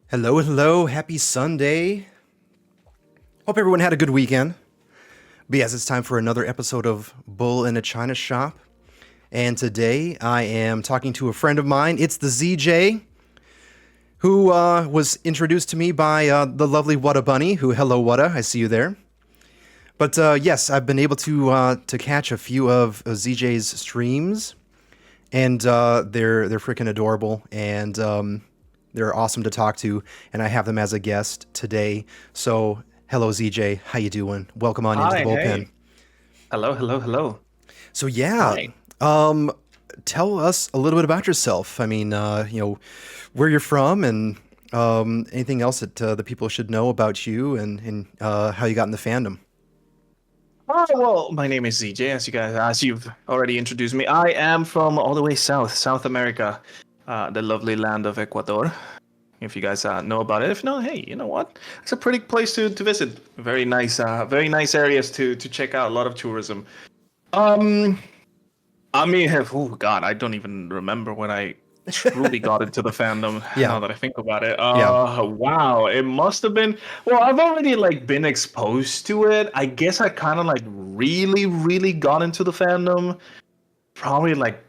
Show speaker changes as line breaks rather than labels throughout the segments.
Hello, hello, happy Sunday. Hope everyone had a good weekend. But yes, it's time for another episode of Bull in a China Shop. And today I am talking to a friend of mine. It's the ZJ, who was introduced to me by the lovely Wada Bunny, who, hello Wada, I see you there. But yes, I've been able to catch a few of ZJ's streams, and they're freaking adorable, and they're awesome to talk to, and I have them as a guest today. So, hello ZJ, how you doing? Welcome on into the
Hi,
bullpen.
hey. Hello, hello, hello.
So yeah,
Hi.
um, tell us a little bit about yourself. I mean, where you're from, and anything else that the people should know about you, and how you got in the fandom.
Well, my name is ZJ, as you've already introduced me. I am from all the way south, South America, the lovely land of Ecuador. If you guys know about it, if not, hey, you know what? It's a pretty place to visit. Very nice areas to check out. A lot of tourism. Um, I mean, oh God, I don't even remember when I truly got into the fandom.
Yeah,
Now that I think about it,
yeah.
wow, it must have been. Well, I've already like been exposed to it. I guess I kind of like really got into the fandom probably like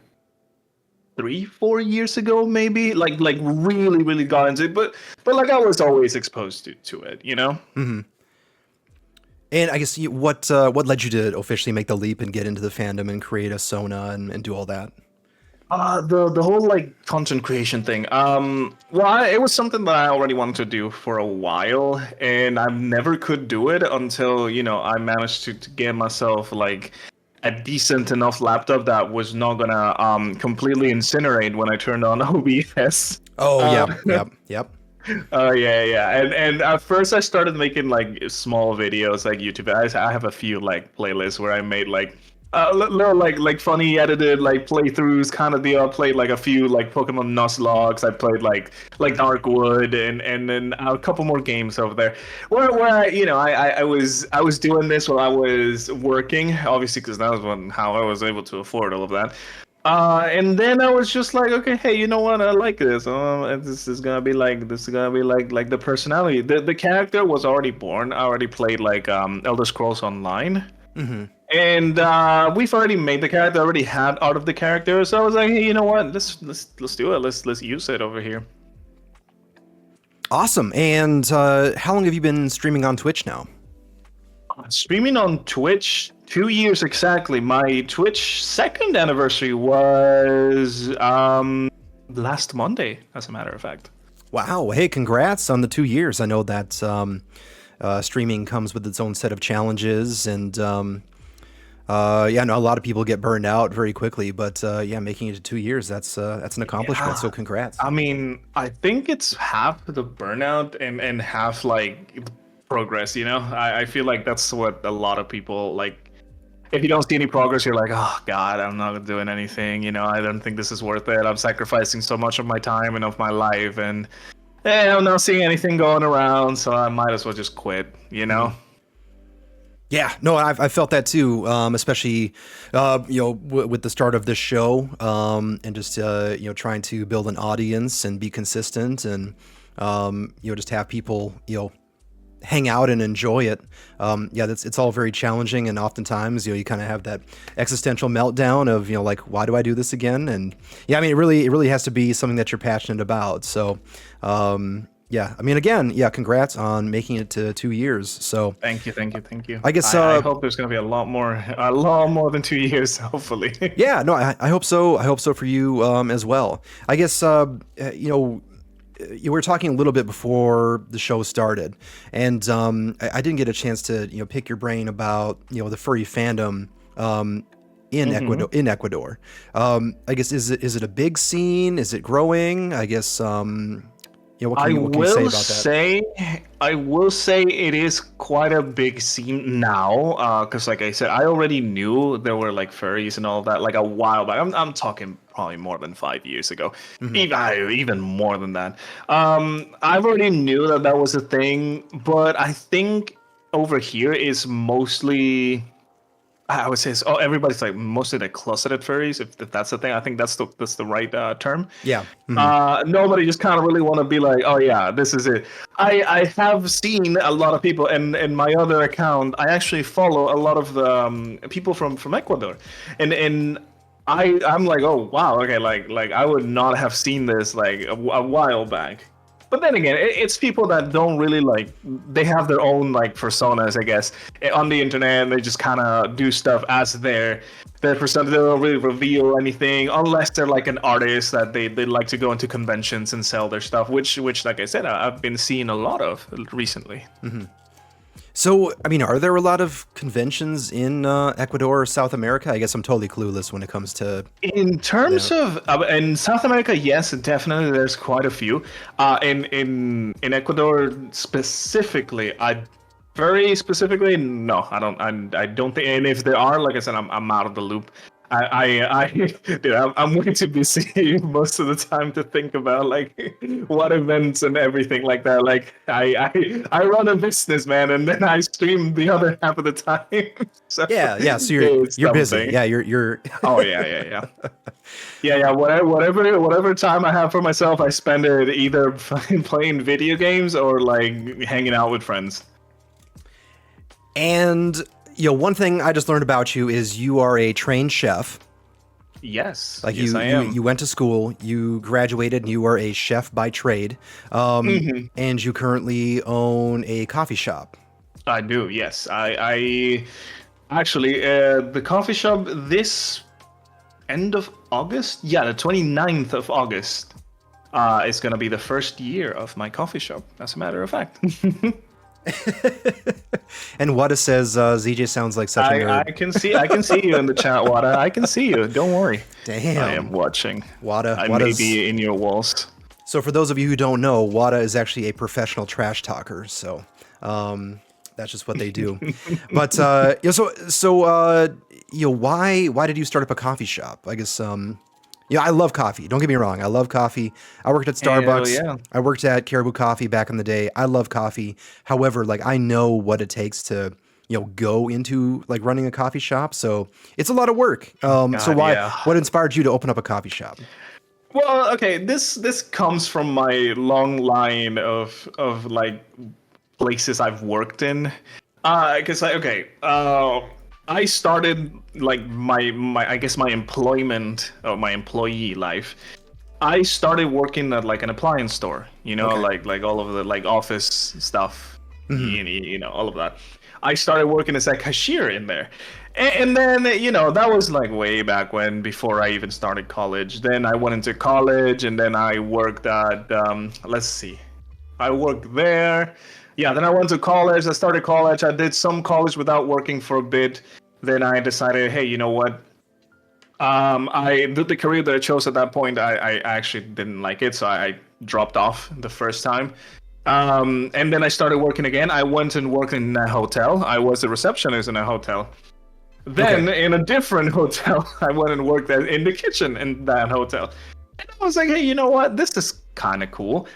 3, 4 years ago, maybe. Like really got into it, but like I was always exposed to it, you know.
Hmm. And I guess what led you to officially make the leap and get into the fandom and create a Sona and do all that?
The whole like content creation thing. Well, it was something that I already wanted to do for a while, and I never could do it until I managed to get myself like a decent enough laptop that was not gonna completely incinerate when I turned on OBS.
Oh
Uh,
yeah, yep, yep.
Oh yeah, and at first I started making like small videos like YouTube. I have a few like playlists where I made like little like funny edited like playthroughs kind of deal. I played like a few like Pokemon Nuzlockes. I played like Darkwood and then a couple more games over there. Where I was doing this while I was working, obviously because that was how I was able to afford all of that. And then I was just like, okay, hey, you know what? I like this. This is gonna be like the personality. The character was already born. I already played like Elder Scrolls Online,
Hmm.
and we've already made the character. Already had art of the character, so I was like, hey, you know what? Let's do it. Let's use it over here.
Awesome. And how long have you been streaming on Twitch now?
Streaming on Twitch, 2 years exactly. My Twitch second anniversary was last Monday, as a matter of fact.
Wow. Hey, congrats on the 2 years. I know that streaming comes with its own set of challenges, and yeah, I know a lot of people get burned out very quickly. But yeah, making it to 2 years, that's an accomplishment. So
Yeah,
congrats.
I mean, I think it's half the burnout and half like progress. I feel like that's what a lot of people like. If you don't see any progress, you're like, oh God, I'm not doing anything. I don't think this is worth it. I'm sacrificing so much of my time and of my life, and I'm not seeing anything going around, so I might as well just quit.
Mhm. Yeah, no, I've felt that too, especially with the start of this show, and just trying to build an audience and be consistent, and just have people hang out and enjoy it. Yeah, it's all very challenging, and oftentimes you kind of have that existential meltdown of like, why do I do this again? And yeah, I mean it really has to be something that you're passionate about. So yeah, I mean, again, yeah, congrats on making it to 2 years. So
Thank you, thank you, thank you.
I guess
I hope there's gonna be a lot more than 2 years, hopefully.
yeah, no, I hope so. I hope so for you as well. I guess you were talking a little bit before the show started, and I didn't get a chance to pick your brain about the furry fandom in
hmm
Ecuador. In Ecuador, I guess is it a big scene? Is it growing? I guess what can
I
you say
will
about that?
say, I will say it is quite a big scene now. Because like I said, I already knew there were like furries and all that like a while back. I'm talking probably more than 5 years ago,
Hmm.
even more than that. I've already knew that was a thing, but I think over here is mostly I would say everybody's like mostly like closeted furries, if that's the thing. I think that's the right term.
Yeah. Mhm.
Nobody just kind of really want to be like, oh yeah, this is it. I have seen a lot of people, and in my other account, I actually follow a lot of the people from Ecuador, and I'm like, oh wow, okay, like I would not have seen this like a while back. But then again, it's people that don't really like. They have their own like personas, I guess, on the internet. And they just kind of do stuff as their persona. They don't really reveal anything unless they're like an artist that they like to go into conventions and sell their stuff. Which like I said, I've been seeing a lot of recently.
So, I mean, are there a lot of conventions in Ecuador or South America? I guess I'm totally clueless when it comes to.
In terms of in South America, yes, definitely. There's quite a few. In Ecuador specifically, very specifically, no, I don't think. And if there are, like I said, I'm out of the loop. Dude, I'm way too busy most of the time to think about like what events and everything like that. Like I run a business, man, and then I stream the other half of the time. So
Yeah. So you're busy. Yeah, you're.
Oh yeah. Whatever time I have for myself, I spend it either playing video games or like hanging out with friends.
And one thing I just learned about you is you are a trained chef.
Yes,
Like
yes, I am.
you went to school, you graduated, and you are a chef by trade. And you currently own a coffee shop.
I do. Yes, I actually the coffee shop this end of August. Yeah, the 29th of August. Is gonna be the first year of my coffee shop. As a matter of fact.
And Wada says ZJ sounds like such a nerd.
I can see you in the chat, Wada. I can see you. Don't worry.
Damn.
I am watching.
Wada.
I may be in your walls.
So for those of you who don't know, Wada is actually a professional trash talker. So that's just what they do. But why did you start up a coffee shop? I guess I love coffee. Don't get me wrong. I love coffee. I worked at Starbucks.
Hell yeah.
I worked at Caribou Coffee back in the day. I love coffee. However, like I know what it takes to, go into like running a coffee shop. So it's a lot of work. What inspired you to open up a coffee shop?
Well, okay, this comes from my long line of like places I've worked in. I started like my I guess my employment or my employee life. I started working at like an appliance store,
Okay.
like all of the like office stuff, all of that. I started working as a cashier in there. And then, that was like way back when, before I even started college. Then I went into college and then I worked at, let's see, I worked there. Yeah, then I went to college. I started college. I did some college without working for a bit. Then I decided, hey, you know what? The career that I chose at that point, I actually didn't like it. So I dropped off the first time. And then I started working again. I went and worked in a hotel. I was a receptionist in a hotel. Then in a different hotel, I went and worked in the kitchen in that hotel. And I was like, hey, you know what? This is kind of cool.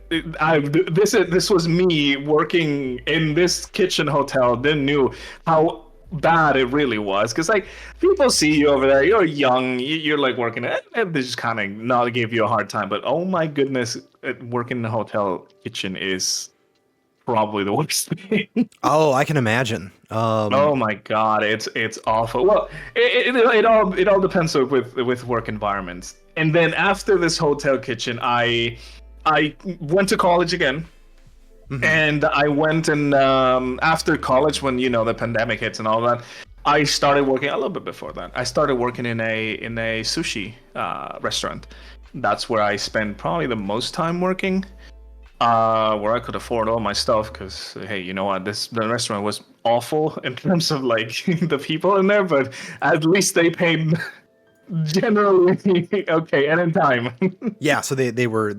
This was me working in this kitchen hotel. Then knew how bad it really was, because like people see you over there, you're young, you're like working, and they just kind of not give you a hard time. But oh my goodness, working in a hotel kitchen is probably the worst thing.
Oh, I can imagine.
Oh my god, it's awful. Well, it all depends with work environments. And then after this hotel kitchen, I went to college again. Mm-hmm. And I went and after college, when the pandemic hits and all that, I started working a little bit before that. I started working in a sushi restaurant. That's where I spent probably the most time working. Where I could afford all my stuff, because hey, you know what? The restaurant was awful in terms of like the people in there, but at least they paid generally okay and in time.
Yeah, so they were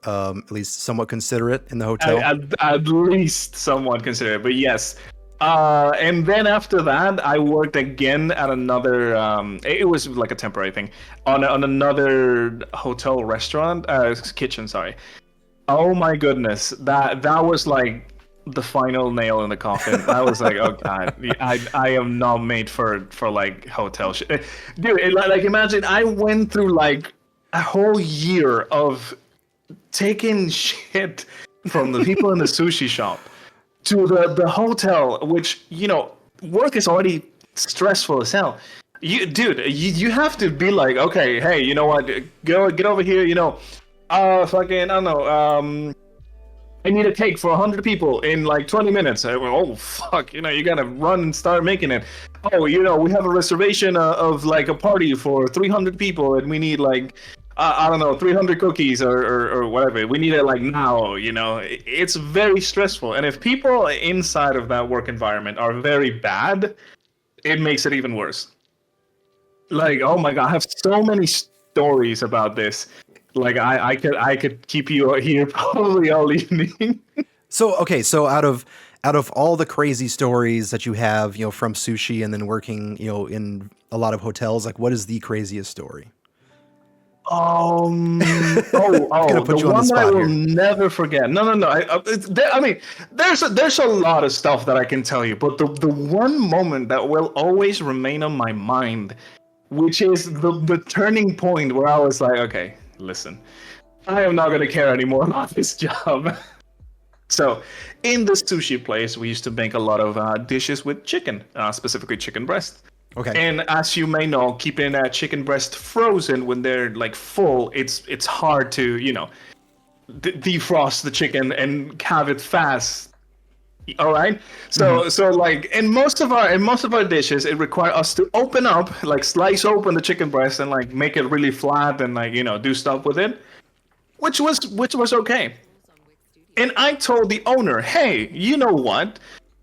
at least somewhat considerate in the hotel.
At least somewhat considerate, but yes. And then after that, I worked again at another. It was like a temporary thing on another hotel restaurant kitchen. Sorry. Oh my goodness, that was like the final nail in the coffin. I was like, oh god, I am not made for like hotel shit, dude. Like imagine I went through like a whole year of taking shit from the people in the sushi shop to the hotel, which work is already stressful as hell. You have to be like, okay, hey, you know what, get over here, fucking I don't know, I need a cake for 100 people in like 20 minutes. I went, oh fuck, you gotta run and start making it. Oh, we have a reservation of like a party for 300 people, and we need like I don't know, 300 cookies or whatever. We need it like now. It's very stressful, and if people inside of that work environment are very bad, it makes it even worse. Like, oh my god, I have so many stories about this. Like I could keep you here probably all evening.
So okay, so out of all the crazy stories that you have, from sushi and then working, in a lot of hotels, like what is the craziest story?
The
put you on the
one that
spot
I will
here.
never forget. No. I mean, there's a lot of stuff that I can tell you, but the one moment that will always remain on my mind, which is the turning point where I was like, okay, listen, I am not gonna care anymore about this job. So, in the sushi place, we used to make a lot of dishes with chicken, specifically chicken breast.
Okay.
And as you may know, keeping a chicken breast frozen when they're like full, it's hard to defrost the chicken and have it fast. All right. So like in most of our dishes, it requires us to open up, like slice open the chicken breast and like make it really flat and like do stuff with it, which was okay. And I told the owner, hey, you know what?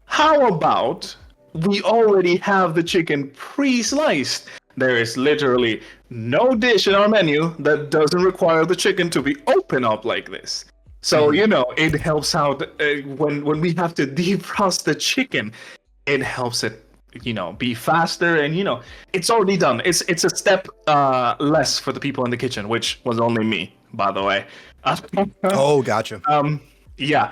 How about we already have the chicken pre-sliced? There is literally no dish in our menu that doesn't require the chicken to be open up like this. So, it helps out when we have to defrost the chicken. It helps it, be faster, and it's already done. It's a step less for the people in the kitchen, which was only me, by the way.
Oh, gotcha.
Yeah.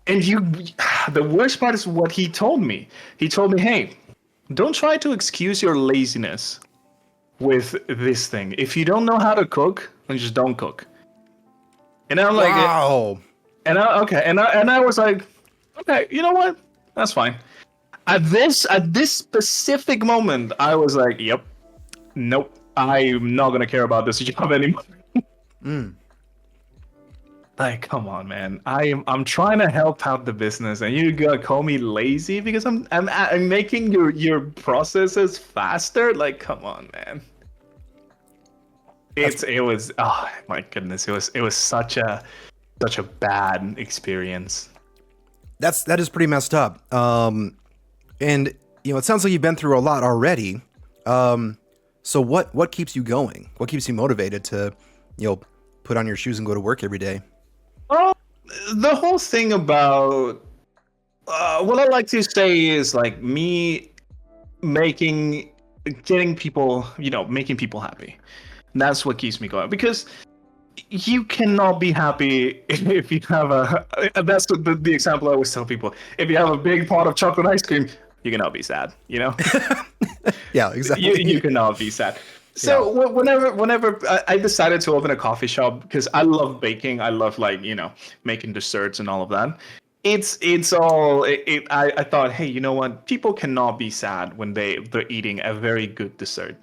And the worst part is what he told me. He told me, hey, don't try to excuse your laziness with this thing. If you don't know how to cook, then just don't cook. And I'm like,
wow.
And I was like, okay, you know what? That's fine. At this specific moment, I was like, yep, nope, I'm not gonna care about this job anymore. Like, come on, man. I'm trying to help out the business, and you gotta call me lazy because I'm making your processes faster. Like, come on, man. It was, oh my goodness, it was such a bad experience.
That is pretty messed up. And it sounds like you've been through a lot already. So what keeps you going? What keeps you motivated to, put on your shoes and go to work every day?
The whole thing about what I like to say is like me making people happy. That's what keeps me going, because you cannot be happy if you have that's the example I always tell people. If you have a big pot of chocolate ice cream, you cannot be sad,
Yeah, exactly.
You cannot be sad. So yeah. Whenever I decided to open a coffee shop, because I love baking, I love making desserts and all of that. I thought, hey, you know what? People cannot be sad when they're eating a very good dessert.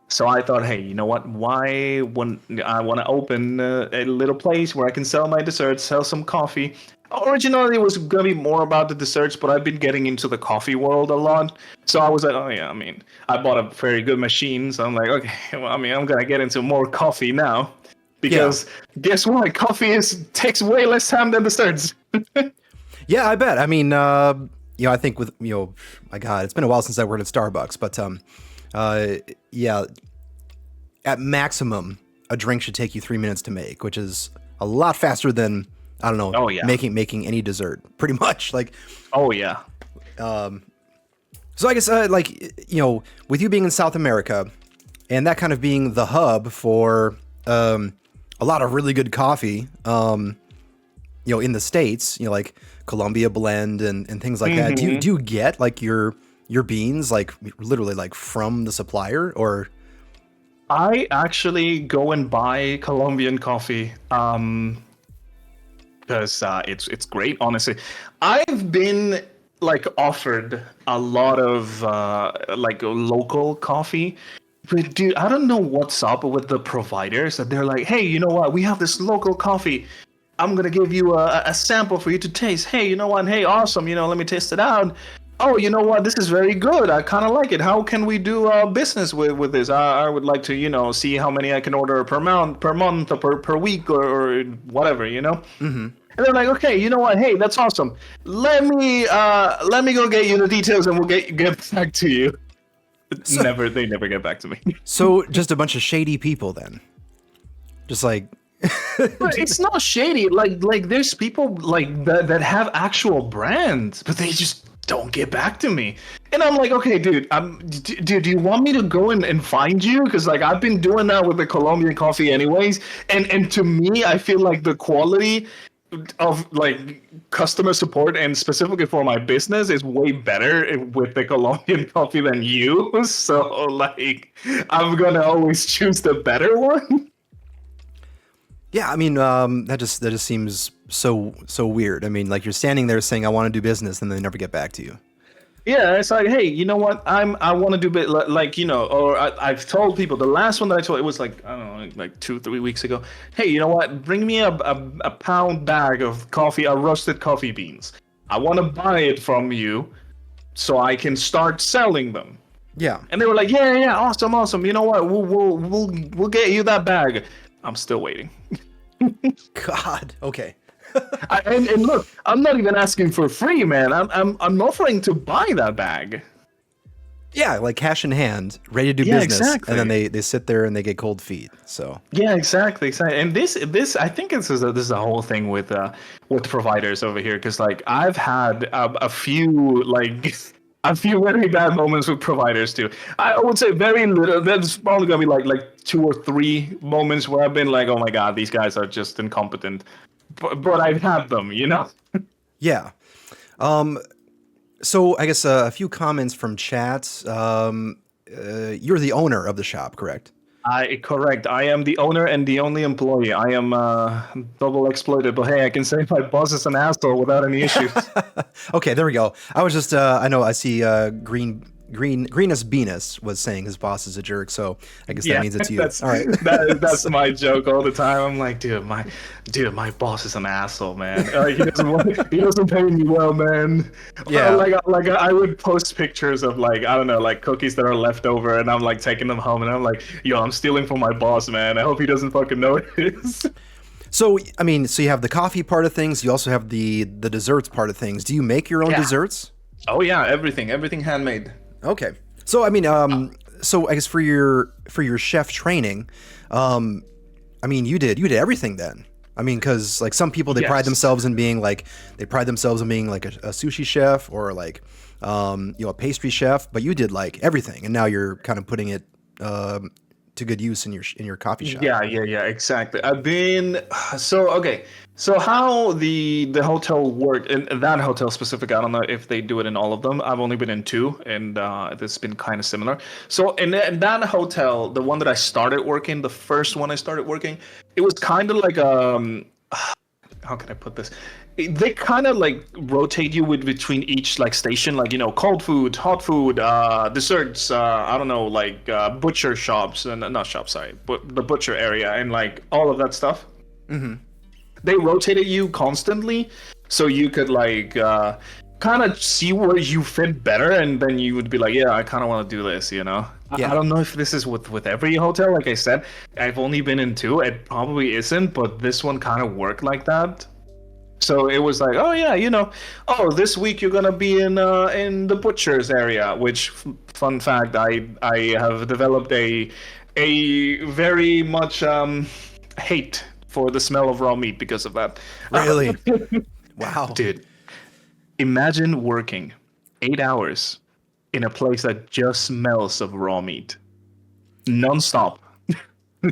So I thought, hey, you know what? Why wouldn't I want to open a little place where I can sell my desserts, sell some coffee? Originally, it was going to be more about the desserts, but I've been getting into the coffee world a lot. So I was like, oh yeah, I bought a very good machine. So I'm like, okay, well, I'm going to get into more coffee now. Because guess what? Coffee takes way less time than desserts.
Yeah, I bet. I think with, my God, it's been a while since I worked at Starbucks, but yeah, at maximum, a drink should take you 3 minutes to make, which is a lot faster than, I don't know, making any dessert, pretty much. Like,
oh yeah.
So I guess, with you being in South America and that kind of being the hub for a lot of really good coffee, in the States, like Columbia blend and things like that.
Mm-hmm.
Do you get like your beans like literally like from the supplier or?
I actually go and buy Colombian coffee because it's great. Honestly, I've been like offered a lot of like local coffee. But dude, I don't know what's up with the providers that they're like, hey, you know what? We have this local coffee. I'm gonna give you a sample for you to taste. Hey, you know what? Hey, awesome. Let me taste it out. Oh, you know what? This is very good. I kind of like it. How can we do business with this? I would like to, see how many I can order per month, or per week, or whatever,
Mm-hmm.
And they're like, okay, you know what? Hey, that's awesome. Let me go get you the details, and we'll get back to you.
So,
They never get back to me.
so just a bunch of shady people then, just like.
But it's not shady. Like there's people like that have actual brands, but they just don't get back to me. And I'm like, okay, dude, do you want me to go and find you? Because like I've been doing that with the Colombian coffee anyways, and to me, I feel like the quality of like customer support and specifically for my business is way better with the Colombian coffee than you. So like I'm gonna always choose the better one.
Yeah, I mean, that just seems so weird. I mean, like you're standing there saying I want to do business, and they never get back to you.
Yeah, it's like, hey, you know what? I want to do bit like or I've told people the last one that I told it was like I don't know like 2-3 weeks ago. Hey, you know what? Bring me a pound bag of coffee, roasted coffee beans. I want to buy it from you, so I can start selling them.
Yeah.
And they were like, yeah, awesome. You know what? We'll get you that bag. I'm still waiting.
God. Okay.
And look, I'm not even asking for free, man. I'm offering to buy that bag.
Yeah, like cash in hand, ready to do
Yeah,
business,
exactly.
and then they sit there and they get cold feet. So
Yeah, exactly. And this I think this is a whole thing with providers over here because like I've had a few like a few very bad moments with providers too. I would say very little. There's probably gonna be like 2 or 3 moments where I've been like, oh my god, these guys are just incompetent. But I've had them,
yeah. So I guess a few comments from chat. You're the owner of the shop, correct?
Correct. I am the owner and the only employee. I am double exploited, but hey, I can say my boss is an asshole without any issues.
Okay, there we go. I was just I know I see Greenus Venus was saying his boss is a jerk, so I guess that means it's you.
That's
All right.
that's my joke all the time. I'm like, dude, my boss is an asshole, man. He doesn't pay me well, man.
Yeah.
Like I would post pictures of like I don't know, like cookies that are left over, and I'm like taking them home, and I'm like, yo, I'm stealing from my boss, man. I hope he doesn't fucking notice.
So I mean, so you have the coffee part of things. You also have the desserts part of things. Do you make your own desserts?
Oh yeah, everything handmade.
Okay. So I mean, so I guess for your chef training, I mean, you did everything then. I mean, because like some people they pride themselves in being like a sushi chef or like a pastry chef, but you did like everything, and now you're kind of putting it to good use in your coffee shop.
Yeah, exactly. I've been so how the hotel worked in that hotel specific, I don't know if they do it in all of them. I've only been in 2, and it's been kind of similar. So in that hotel, the one that I started working, the first one I started working, it was kind of like how can I put this? They kind of like rotate you between each like station, like cold food, hot food, desserts, I don't know, like butcher shops and not shops, sorry, but the butcher area and like all of that stuff.
Mm-hmm.
They rotated you constantly, so you could like kind of see where you fit better, and then you would be like, yeah, I kind of want to do this,
Yeah.
I don't know if this is with every hotel. Like I said, I've only been in 2. It probably isn't, but this one kind of worked like that. So it was like, oh yeah, this week you're gonna be in the butcher's area. Which, fun fact, I have developed a very much hate for the smell of raw meat because of that.
Really? Wow,
dude! Imagine working 8 hours in a place that just smells of raw meat, nonstop.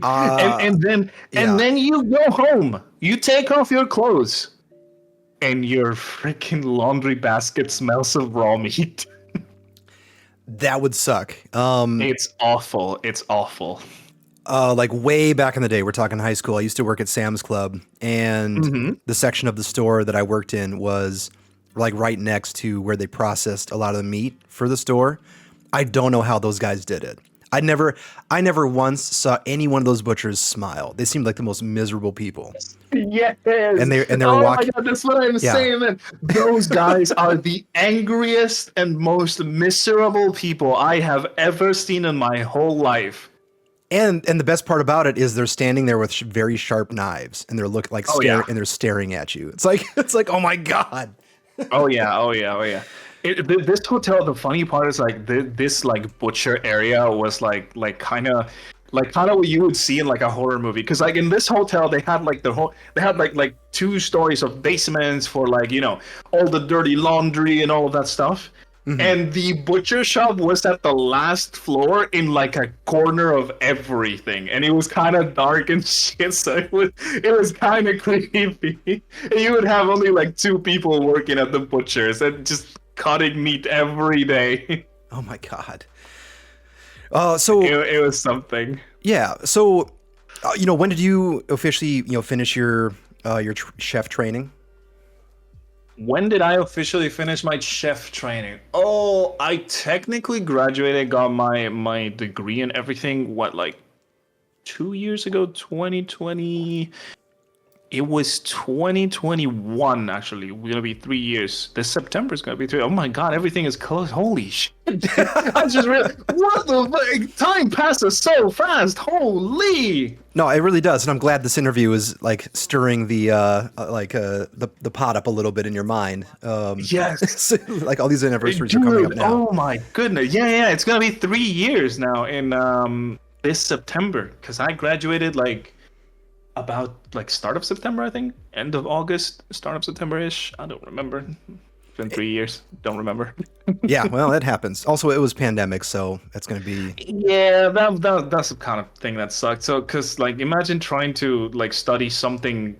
And then you go home. You take off your clothes. and your freaking laundry basket smells of raw meat.
That would suck.
It's awful. It's awful.
Like way back in the day, we're talking high school. I used to work at Sam's Club, and the section of the store that I worked in was like right next to where they processed a lot of the meat for the store. I don't know how those guys did it. I never once saw any one of those butchers smile. They seemed like the most miserable people.
Yes.
And they were
oh
walking.
my god, that's what I'm saying, man. Those guys are the angriest and most miserable people I have ever seen in my whole life.
And the best part about it is they're standing there with very sharp knives, and they're and they're staring at you. It's like oh my god.
Oh yeah. This hotel, the funny part is like this like butcher area was like kind of what you would see in like a horror movie. Because like in this hotel, they had like like 2 stories of basements for like, you know, all the dirty laundry and all of that stuff. And the butcher shop was at the last floor in like a corner of everything, and it was kind of dark and shit, so it was kind of creepy. And you would have only like 2 people working at the butchers and just cutting meat every day.
Oh my god.
It was something.
Yeah. So, when did you officially, finish your chef training?
When did I officially finish my chef training? Oh, I technically graduated, got my degree and everything, like 2 years ago, 2020. It was 2021, actually. We're going to be 3 years. This September is going to be 3. Oh my god, everything is close. Holy shit. I just realized, what the fuck? Time passes so fast. Holy.
No, it really does. And I'm glad this interview is like stirring the pot up a little bit in your mind.
Yes.
Like all these anniversaries are coming up now.
Oh my goodness. Yeah. It's going to be 3 years now in this September. Because I graduated about start of September, I think. End of August, start of September-ish. I don't remember. It's been 3 years. Don't remember.
Yeah, well, it happens. Also, it was pandemic, so it's going to be...
Yeah, that's the kind of thing that sucked. So, because, imagine trying to, study something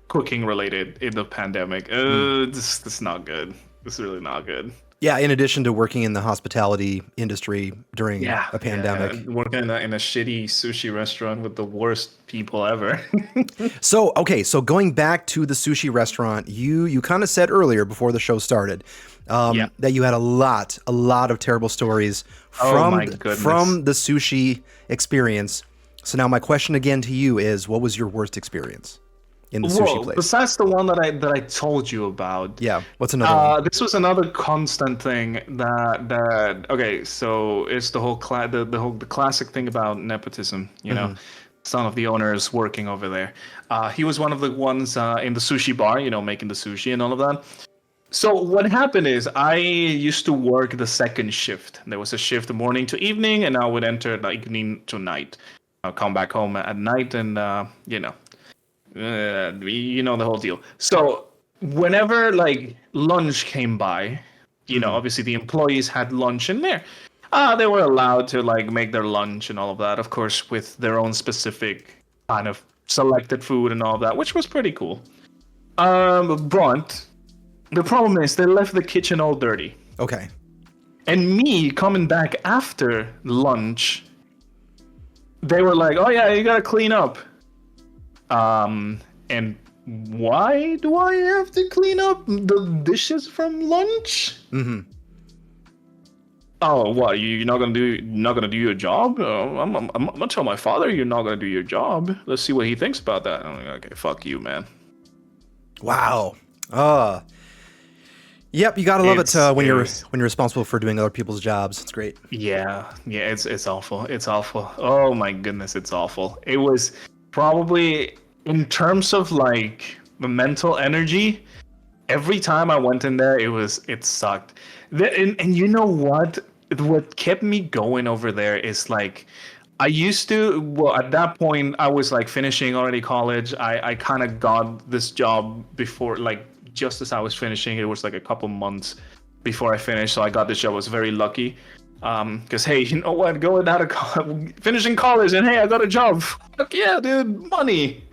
cooking related in the pandemic. This is not good. This is really not good.
Yeah, in addition to working in the hospitality industry during a pandemic.
Yeah, working in a shitty sushi restaurant with the worst people ever.
So going back to the sushi restaurant, you kind of said earlier before the show started that you had a lot of terrible stories from the sushi experience. So now my question again to you is, what was your worst experience in the sushi place?
Besides the one that I told you about.
Yeah. What's another one?
This was another constant thing that okay, so it's the whole the classic thing about nepotism, you know. Son of the owner is working over there. He was one of the ones in the sushi bar, making the sushi and all of that. So what happened is I used to work the second shift. There was a shift morning to evening, and I would enter evening to night. I'll come back home at night, and the whole deal. So whenever lunch came by, obviously the employees had lunch in there. They were allowed to make their lunch and all of that, of course, with their own specific kind of selected food and all of that, which was pretty cool. But the problem is they left the kitchen all dirty.
Okay.
And me coming back after lunch, they were like, "Oh yeah, you gotta clean up." And why do I have to clean up the dishes from lunch? Oh, what? You're not gonna do your job? I'm gonna tell my father you're not gonna do your job. Let's see what he thinks about that. I'm like, okay, fuck you, man.
Wow. Yep, you gotta love it when you're responsible for doing other people's jobs. It's great.
Yeah, it's awful. It's awful. Oh my goodness, it's awful. It was probably, in terms of the mental energy, every time I went in there, it sucked. And you know what kept me going over there is I used to, well, at that point I was finishing already college. I kind of got this job before, just as I was finishing. It was a couple months before I finished, so I got this job. I was very lucky. Because hey, you know what? Going out of finishing college, and hey, I got a job. Fuck yeah, dude, money.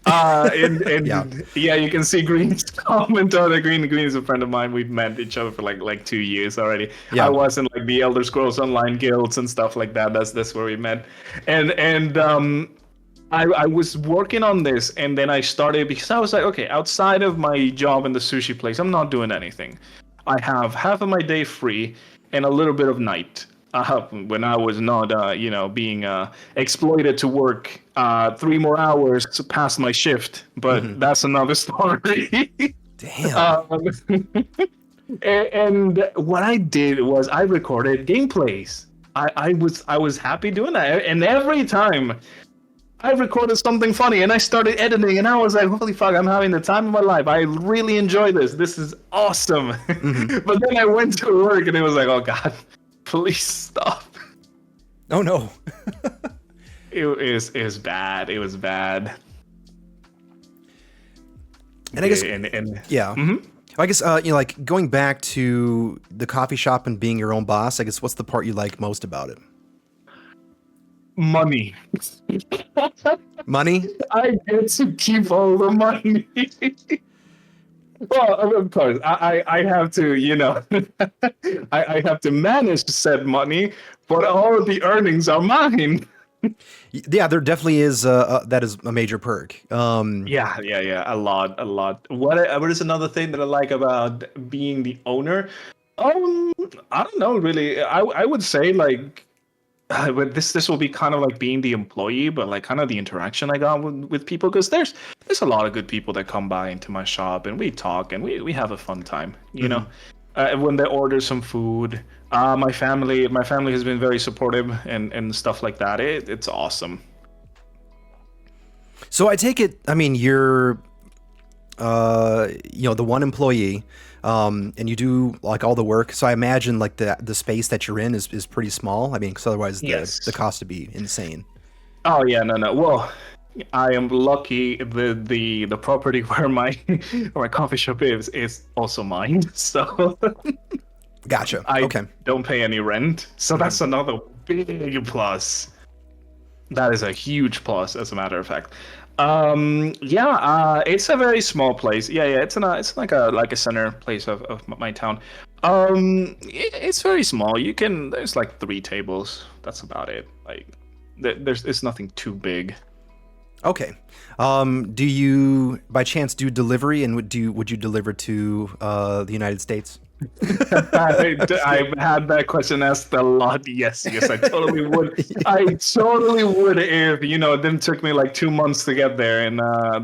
Yeah.
Yeah, you can see Green's comment on it. Green is a friend of mine. We've met each other for like 2 years already. I
Yeah.
was in like the Elder Scrolls Online guilds and stuff like that. That's where we met. And I was working on this, and then I started because I was like, okay, outside of my job in the sushi place, I'm not doing anything. I have half of my day free and a little bit of night. When I was not, being exploited to work 3 more hours past my shift, but that's another story.
Damn.
um, and what I did was I recorded gameplays. I was happy doing that, and every time I recorded something funny and I started editing, and I was like, holy fuck, I'm having the time of my life. I really enjoy this. This is awesome. But then I went to work and it was like, oh God, please stop.
Oh no.
It was bad. It was bad.
And I guess,
And
yeah. I guess, like going back to the coffee shop and being your own boss, I guess what's the part you like most about it?
money.
Money?
I get to keep all the money. Well, of course, I have to, I have to manage said money, but all of the earnings are mine.
Yeah, there definitely is. That is a major perk.
Yeah, a lot. What is another thing that I like about being the owner? I don't know, really. I would say like, but this will be kind of like being the employee, but like kind of the interaction I got with people, because there's a lot of good people that come by into my shop and we talk and we have a fun time, when they order some food. My family has been very supportive and stuff like that. It's awesome.
So I take it. I mean, you're, the one employee, and you do like all the work. So I imagine like the space that you're in is pretty small. I mean, because otherwise
Yes.
the cost would be insane.
Oh yeah, no. Well, I am lucky. The property where my coffee shop is also mine. So
Gotcha.
I
Okay.
don't pay any rent. So that's another big plus. That is a huge plus, as a matter of fact. It's a very small place. Yeah, it's like a center place of my town. It's very small. There's like 3 tables. That's about it. Like, it's nothing too big.
Okay. Do you by chance do delivery, and would you deliver to the United States?
I've had that question asked a lot. Yes, I totally would. I totally would if, it didn't took me like 2 months to get there, and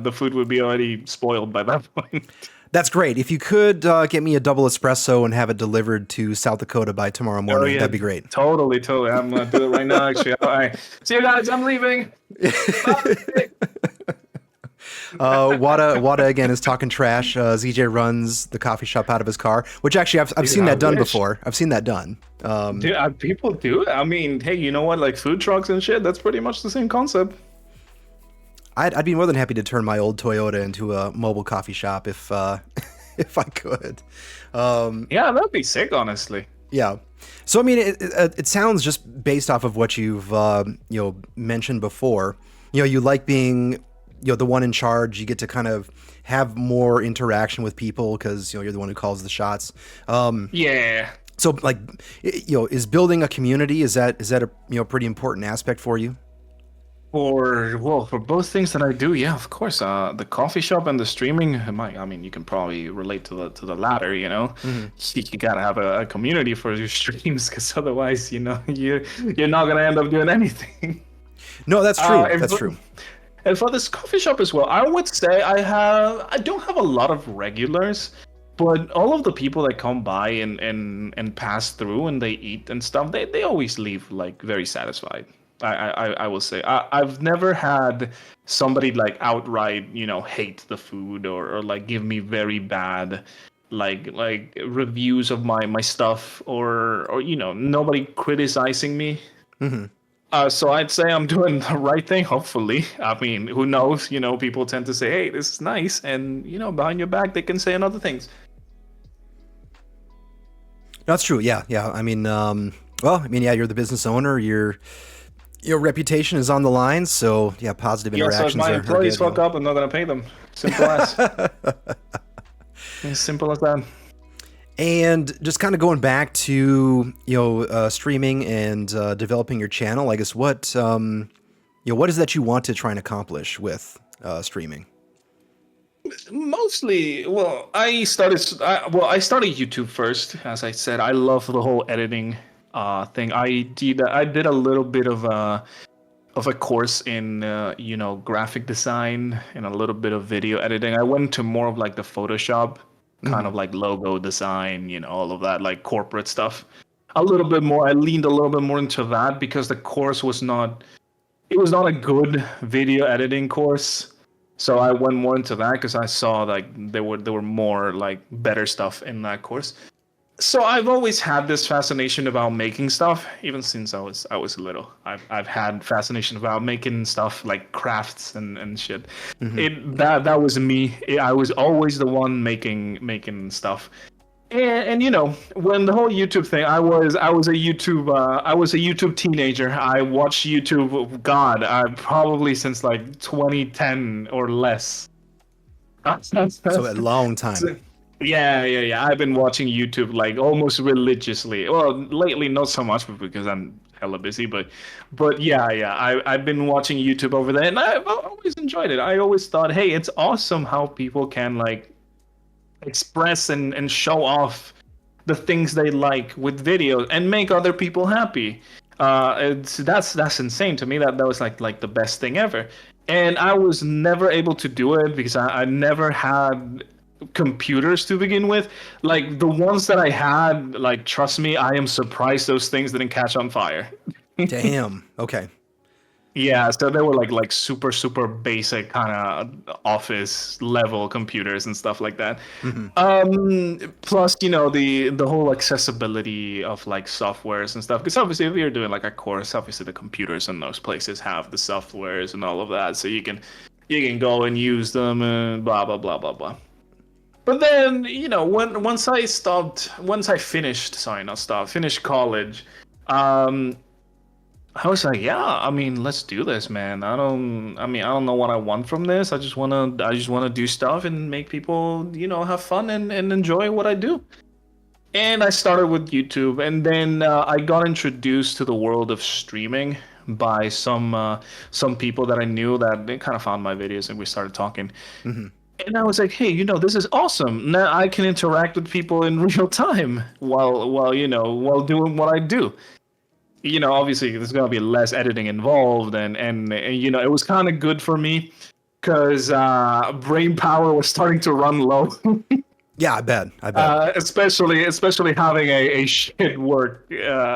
the food would be already spoiled by that point.
That's great. If you could get me a double espresso and have it delivered to South Dakota by tomorrow morning, that'd be great.
Totally. I'm gonna do it right now. Actually, all right. See you guys. I'm leaving.
Wada again is talking trash. ZJ runs the coffee shop out of his car, which actually I've seen that done before. I've seen that done.
Dude, people do it. I mean, hey, you know what? Like food trucks and shit, that's pretty much the same concept.
I'd be more than happy to turn my old Toyota into a mobile coffee shop if if I could.
Yeah, that'd be sick, honestly.
Yeah. So I mean, it sounds, just based off of what you've mentioned before. You like being the one in charge. You get to kind of have more interaction with people because you're the one who calls the shots.
Yeah.
So like, is building a community, is that a pretty important aspect for you?
For both things that I do, yeah, of course. The coffee shop and the streaming, I mean, you can probably relate to the latter. You gotta have a community for your streams, because otherwise, you're not gonna end up doing anything.
No, that's true. That's true.
And for this coffee shop as well, I would say I don't have a lot of regulars, but all of the people that come by and pass through and they eat and stuff, they always leave like very satisfied. I will say I've never had somebody like outright hate the food or like give me very bad like reviews of my stuff, or nobody criticizing me. So I'd say I'm doing the right thing, hopefully. I mean, who knows? People tend to say, hey, this is nice, and behind your back they can say other things.
That's true. Yeah. I mean, you're the business owner. You're Your reputation is on the line, so yeah, positive
Yeah, so if
interactions
my
are
employees
good.
fuck up, I'm not gonna pay them. Simple as. As simple as that.
And just kind of going back to streaming and developing your channel, I guess what is that you want to try and accomplish with streaming?
Mostly, well, I started YouTube first. As I said, I love the whole editing thing. I did a little bit of a course in graphic design and a little bit of video editing. I went to more of like the Photoshop kind of like logo design, all of that like corporate stuff. A little bit more. I leaned a little bit more into that because the course was not. It was not a good video editing course. So I went more into that because I saw like there were more like better stuff in that course. So I've always had this fascination about making stuff, even since I was little. I've had fascination about making stuff like crafts and shit. That was me. I was always the one making stuff. And when the whole YouTube thing, I was a YouTube teenager. I watched YouTube. God, I probably since like 2010 or less.
So a long time.
Yeah. I've been watching YouTube like almost religiously. Well, lately not so much because I'm hella busy, but yeah. I've been watching YouTube over there, and I've always enjoyed it. I always thought, hey, it's awesome how people can like express and show off the things they like with videos and make other people happy. That's insane to me. That was like the best thing ever. And I was never able to do it because I never had computers to begin with. Like the ones that I had, like trust me, I am surprised those things didn't catch on fire.
Damn. Okay.
Yeah, so they were like super basic kind of office level computers and stuff like that. Plus, the whole accessibility of like softwares and stuff. Because obviously, if you're doing like a course, obviously the computers in those places have the softwares and all of that, so you can go and use them and blah blah blah blah blah. But then, once I finished college. I was like, yeah, I mean, let's do this, man. I don't know what I want from this. I just wanna do stuff and make people, have fun and enjoy what I do. And I started with YouTube, and then I got introduced to the world of streaming by some people that I knew that they kind of found my videos, and we started talking. And I was like, hey, this is awesome. Now I can interact with people in real time while doing what I do. Obviously there's going to be less editing involved and it was kind of good for me because brain power was starting to run low.
Yeah, I bet.
Especially having a shit work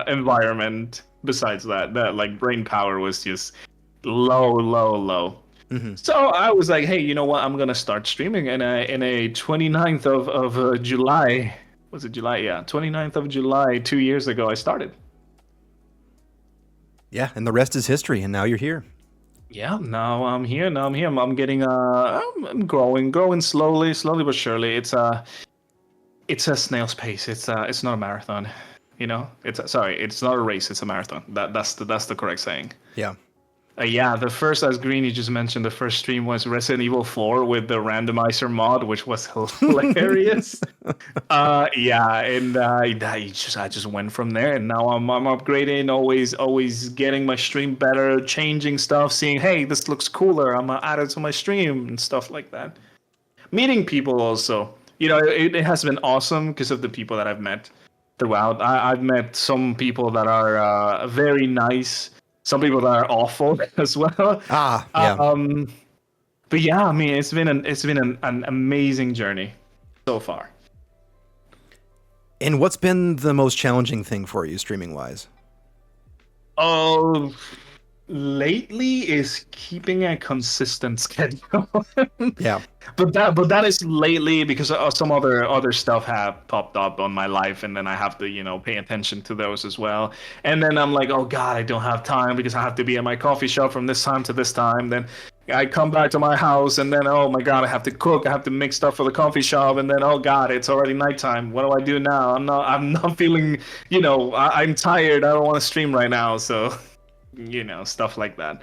environment. Besides that like brain power was just low. So I was like, hey, you know what, I'm going to start streaming in a 29th of July. Was it July? Yeah, 29th of July 2 years ago I started.
Yeah, and the rest is history, and now you're here.
Yeah, now I'm here. I'm getting I'm growing slowly but surely. It's a snail's pace. It's not a marathon. It's not a race. It's a marathon. That's the correct saying.
Yeah.
The first, as Greeny just mentioned, the first stream was Resident Evil 4 with the randomizer mod, which was hilarious. I just went from there, and now I'm upgrading, always getting my stream better, changing stuff, seeing, hey, this looks cooler, I'm gonna add it to my stream and stuff like that. Meeting people also, it has been awesome because of the people that I've met throughout. I've met some people that are very nice. Some people that are awful as well.
Yeah.
But yeah, I mean, it's been an amazing journey so far.
And what's been the most challenging thing for you, streaming wise?
Lately is keeping a consistent schedule.
Yeah.
But that is lately because some other stuff have popped up on my life, and then I have to pay attention to those as well. And then I'm like, oh god, I don't have time because I have to be at my coffee shop from this time to this time. Then I come back to my house, and then oh my god, I have to cook, I have to make stuff for the coffee shop, and then oh god, it's already nighttime. What do I do now? I'm not feeling, I'm tired. I don't want to stream right now, so. stuff like that.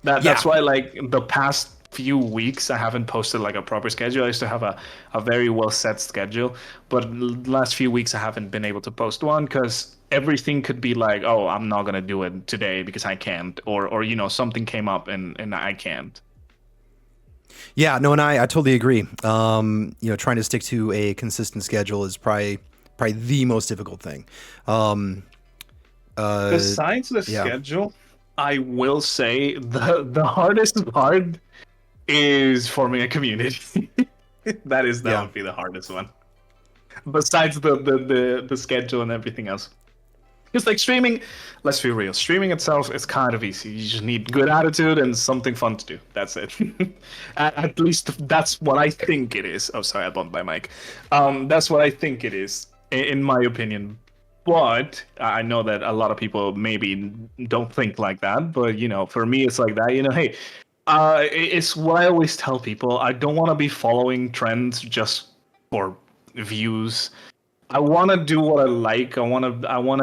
Yeah.
That's why, like, the past few weeks I haven't posted like a proper schedule. I used to have a very well set schedule, but last few weeks I haven't been able to post one because everything could be like, oh, I'm not gonna do it today because I can't, or something came up and I can't.
Yeah, no, and I totally agree. Trying to stick to a consistent schedule is probably the most difficult thing.
Besides the
Yeah.
schedule, I will say the hardest part is forming a community. That
Yeah.
would be the hardest one. Besides the schedule and everything else. Because like streaming, let's be real, streaming itself is kind of easy. You just need good attitude and something fun to do. That's it. At least that's what I think it is. Oh, sorry, I bumped my mic. That's what I think it is, in my opinion. But I know that a lot of people maybe don't think like that. But for me, it's like that. Hey, it's what I always tell people. I don't want to be following trends just for views. I want to do what I like. I want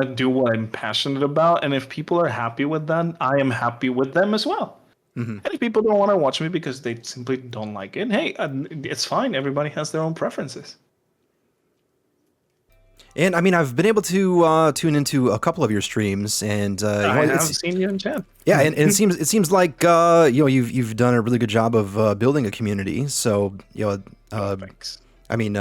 to do what I'm passionate about. And if people are happy with that, I am happy with them as well.
Mm-hmm.
And if people don't want to watch me because they simply don't like it, hey, it's fine. Everybody has their own preferences.
And I mean, I've been able to tune into a couple of your streams, and
I have seen you in chat.
Yeah, and it seems like you've done a really good job of building a community. So
Thanks.
I mean,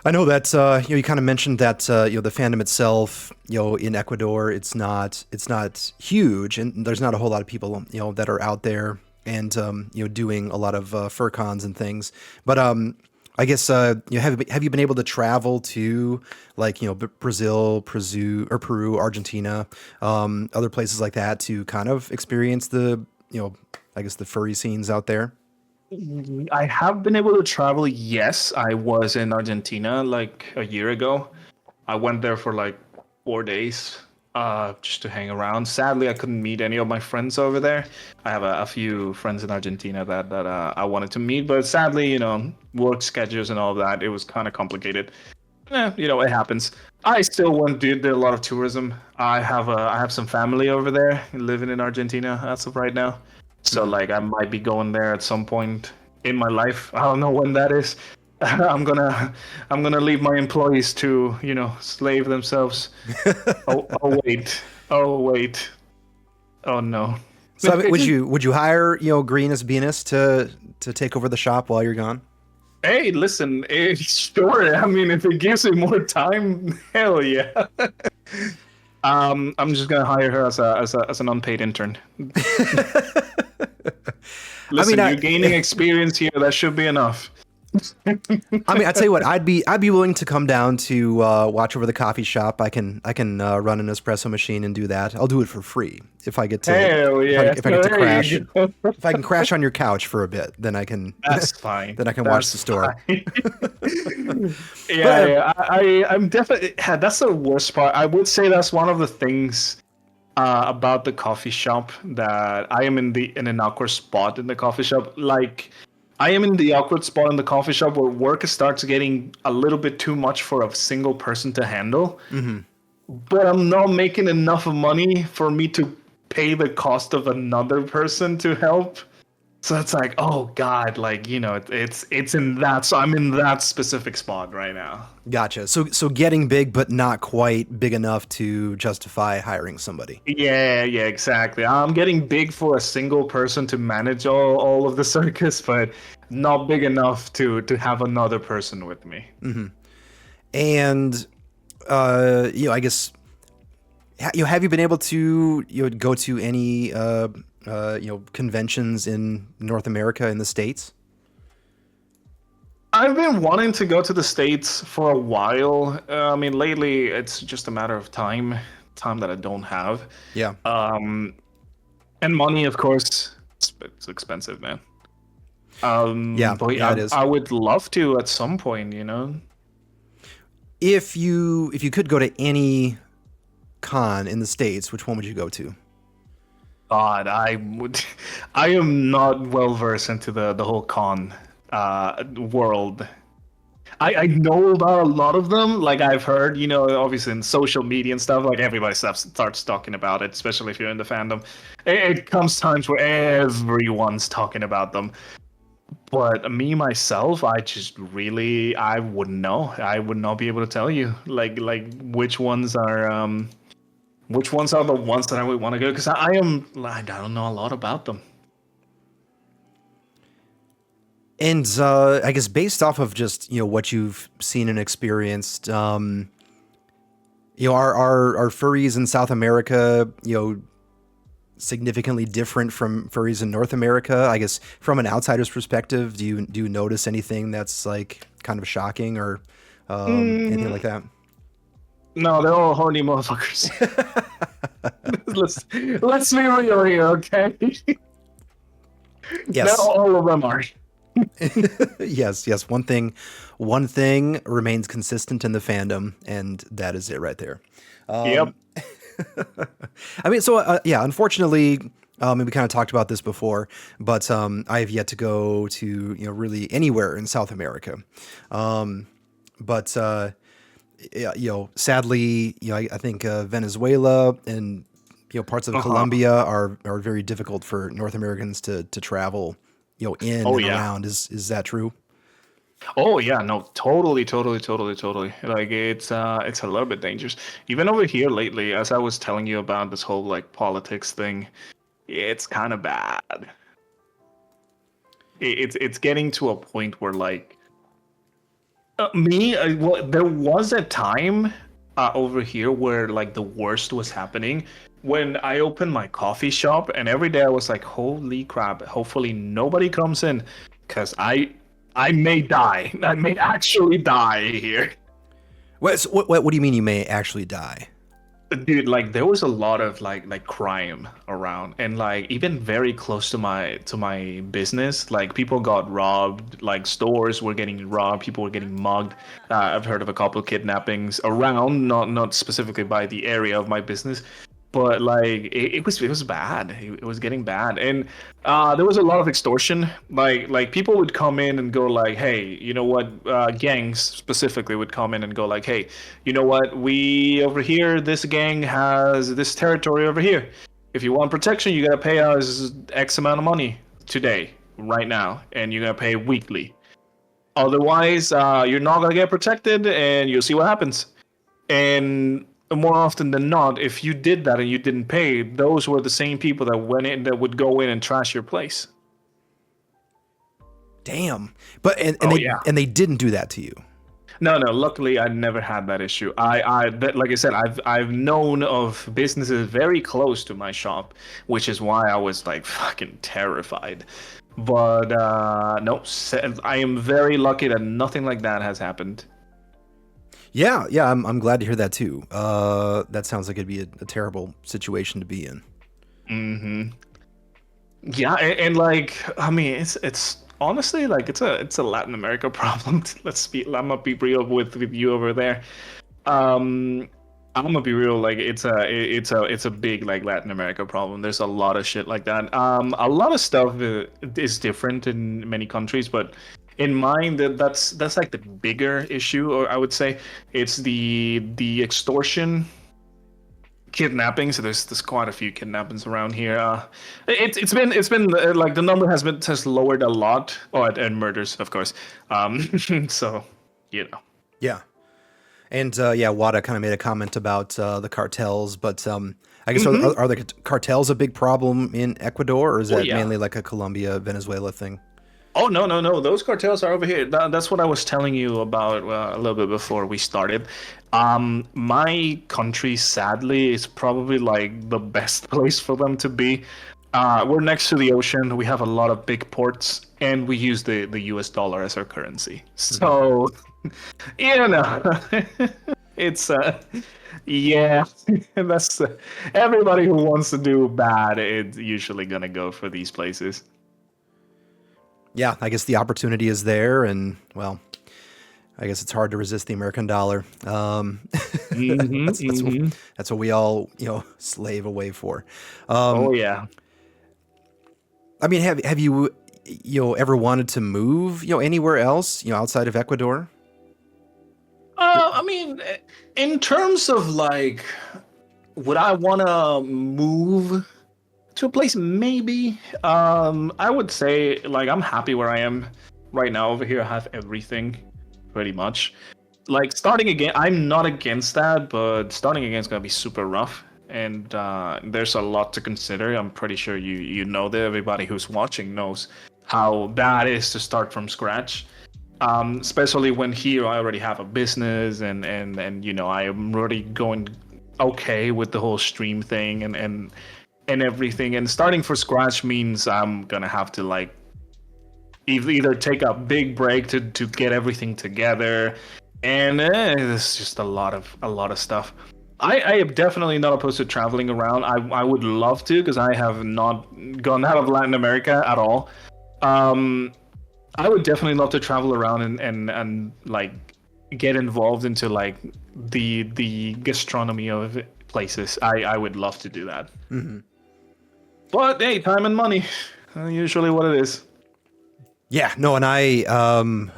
I know that you kind of mentioned that the fandom itself, in Ecuador, it's not huge, and there's not a whole lot of people that are out there and doing a lot of fur cons and things. But I guess have you been able to travel to like Brazil, Peru, Argentina, other places like that to kind of experience the I guess the furry scenes out there?
I have been able to travel. Yes, I was in Argentina like a year ago. I went there for like 4 days, just to hang around. Sadly, I couldn't meet any of my friends over there. I have a few friends in Argentina that I wanted to meet, but sadly, work schedules and all of that, it was kind of complicated. It happens. I still did a lot of tourism. I have some family over there living in Argentina as of right now. So like I might be going there at some point in my life. I don't know when that is. I'm gonna leave my employees to slave themselves. Oh wait. Oh no.
So I mean, would you hire Greenus Venus to take over the shop while you're gone?
Hey, listen, sure. I mean, if it gives me more time, hell yeah. I'm just gonna hire her as an unpaid intern. Listen, you're gaining experience here. That should be enough.
I mean, I tell you what, I'd be willing to come down to watch over the coffee shop. I can run an espresso machine and do that. I'll do it for free if I get to.
Hell yeah!
If I get to crash, if I can crash on your couch for a bit, then I can.
That's fine.
Then I can watch the store.
I'm definitely. That's the worst part. I would say that's one of the things about the coffee shop that I am in an awkward spot in the coffee shop. Like, I am in the awkward spot in the coffee shop where work starts getting a little bit too much for a single person to handle. Mm-hmm. But I'm not making enough money for me to pay the cost of another person to help. So it's like, oh God, like, it's in that. So I'm in that specific spot right now.
Gotcha. So getting big, but not quite big enough to justify hiring somebody.
Yeah, exactly. I'm getting big for a single person to manage all of the circus, but not big enough to have another person with me.
Mm-hmm. And, I guess, have you been able to go to any conventions in North America, in the States?
I've been wanting to go to the States for a while. I mean, lately it's just a matter of time that I don't have.
Yeah.
And money, of course, it's expensive, man.
It is.
I would love to at some point,
If you could go to any con in the States, which one would you go to?
God, I am not well versed into the whole con world. I know about a lot of them. Like I've heard, obviously in social media and stuff, like everybody starts talking about it, especially if you're in the fandom. It comes times where everyone's talking about them. But me myself, I wouldn't know. I would not be able to tell you like which ones are the ones that I would want to go, because I don't know a lot about them.
And I guess based off of just what you've seen and experienced, are furries in South America significantly different from furries in North America? I guess from an outsider's perspective, do you notice anything that's like kind of shocking or anything like that?
No, they're all horny motherfuckers. let's be real here, okay? Not
Yes.
all of them are.
Yes. One thing remains consistent in the fandom, and that is it right there.
Yep.
I mean, so yeah, unfortunately, and we kind of talked about this before, but I have yet to go to really anywhere in South America. But yeah, sadly, I think Venezuela and parts of Colombia are very difficult for North Americans to travel in
Oh
and
yeah.
around. Is that true?
Oh yeah, no, totally. Like it's a little bit dangerous. Even over here lately, as I was telling you about this whole like politics thing, it's kind of bad. It's getting to a point where like well, there was a time over here where like the worst was happening when I opened my coffee shop, and every day I was like, holy crap, hopefully nobody comes in, because I may die. I may actually die here.
What do you mean you may actually die?
Dude, like there was a lot of like crime around, and like even very close to my business, like people got robbed, like stores were getting robbed, people were getting mugged. I've heard of a couple of kidnappings around, not specifically by the area of my business, but like it was bad. It was getting bad, and there was a lot of extortion. Like people would come in and go like, hey, you know what? Gangs specifically would come in and go like, hey, you know what? We over here, this gang has this territory over here. If you want protection, you gotta pay us X amount of money today, right now, and you're gonna pay weekly. Otherwise, you're not gonna get protected, and you'll see what happens. And more often than not, if you did that and you didn't pay, those were the same people that went in that would go in and trash your place.
Damn. But and
Oh
they
yeah.
and they didn't do that to you.
No. Luckily, I never had that issue. Like I said, I've known of businesses very close to my shop, which is why I was like fucking terrified. But no, I am very lucky that nothing like that has happened.
Yeah, I'm glad to hear that too. That sounds like it'd be a terrible situation to be in.
Yeah, and like I mean, it's honestly like it's a Latin America problem. I'm gonna be real with you over there. Um, I'm gonna be real. Like it's a big like Latin America problem. There's a lot of shit like that. A lot of stuff is different in many countries, but in mine that's like the bigger issue, or I would say it's the extortion, kidnapping. So there's quite a few kidnappings around here. It's been like the number has lowered a lot. Oh, and murders, of course. So you know.
Yeah. And yeah, Wada kind of made a comment about the cartels, but I guess are the cartels a big problem in Ecuador, or is that
Yeah.
mainly like a Colombia, Venezuela thing?
Oh no! Those cartels are over here. That's what I was telling you about a little bit before we started. My country, sadly, is probably like the best place for them to be. We're next to the ocean. We have a lot of big ports, and we use the U.S. dollar as our currency. So, you know, it's yeah. That's everybody who wants to do bad. It's usually gonna go for these places.
Yeah, I guess the opportunity is there, and well, I guess it's hard to resist the American dollar. That's what we all slave away for.
Oh yeah.
I mean, have you ever wanted to move anywhere else outside of Ecuador?
I mean, in terms of like, would I want to move to a place? Maybe. I would say like I'm happy where I am right now. Over here, I have everything, pretty much. Like starting again, I'm not against that, but starting again is gonna be super rough, and there's a lot to consider. I'm pretty sure you know that everybody who's watching knows how that is to start from scratch. Especially when here I already have a business and you know I am already going okay with the whole stream thing and everything. And starting from scratch means I'm gonna have to like either take a big break to get everything together, and it's just a lot of stuff. I am definitely not opposed to traveling around. I would love to because I have not gone out of Latin America at all. I would definitely love to travel around and like get involved into like the gastronomy of places. I would love to do that.
Mm-hmm.
But hey, time and money, usually what it is.
Yeah, no, and I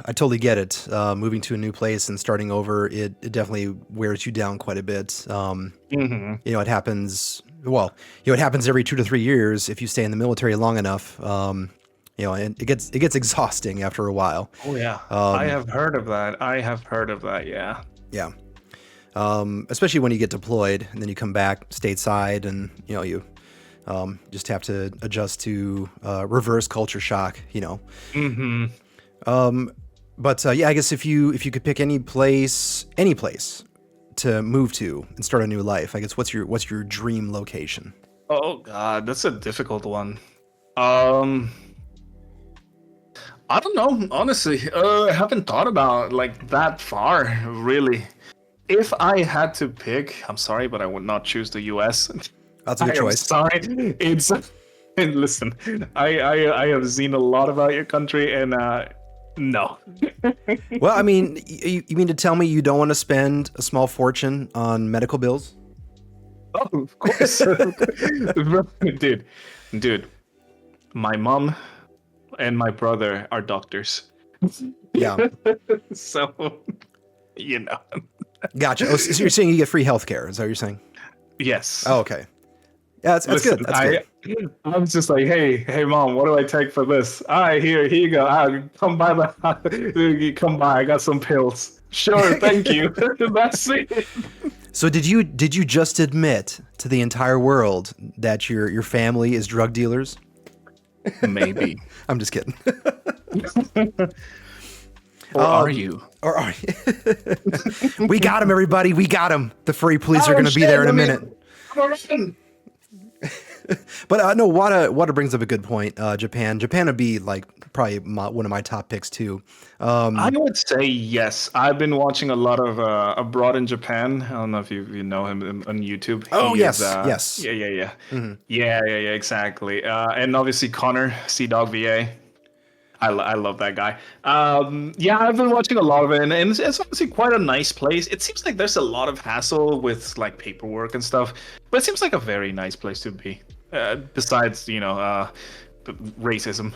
totally get it. Moving to a new place and starting over, it definitely wears you down quite a bit.
Mm-hmm.
You know, it happens. Well, you know, it happens every 2 to 3 years if you stay in the military long enough. You know, and it gets exhausting after a while.
Oh yeah, I have heard of that. Yeah.
Yeah. Especially when you get deployed and then you come back stateside, and you know you just have to adjust to reverse culture shock. You know.
Mm-hmm.
But yeah, I guess if you could pick any place to move to and start a new life, I guess what's your dream location?
Oh God, that's a difficult one. I don't know, honestly. I haven't thought about like that far, really. If I had to pick, I'm sorry, but I would not choose the U.S.
That's a good choice.
Sorry, it's. And listen, I have seen a lot about your country, and no.
Well, I mean, you mean to tell me you don't want to spend a small fortune on medical bills?
Oh, of course, dude. My mom and my brother are doctors.
Yeah.
So, you know.
Gotcha. Oh, so you're saying you get free healthcare? Is that what you're saying?
Yes.
Oh, okay. Yeah, that's
Listen,
good. That's good.
I was just like, hey, mom, what do I take for this? All right, here you go. Come by come by. I got some pills. Sure, thank you. That's it.
So did you just admit to the entire world that your family is drug dealers?
Maybe.
I'm just kidding.
Or are you?
Or are you? We got him, everybody. We got him. The furry police are going to be there in a minute. But no, Wada brings up a good point. Japan would be like probably one of my top picks too.
I would say yes. I've been watching a lot of Abroad in Japan. I don't know if you know him on YouTube.
Oh,
He
yes,
is,
yes.
Yeah.
Mm-hmm.
Yeah, exactly. And obviously Connor, Dog VA. I love that guy. Yeah, I've been watching a lot of it, and it's obviously quite a nice place. It seems like there's a lot of hassle with like paperwork and stuff, but it seems like a very nice place to be. Besides, racism.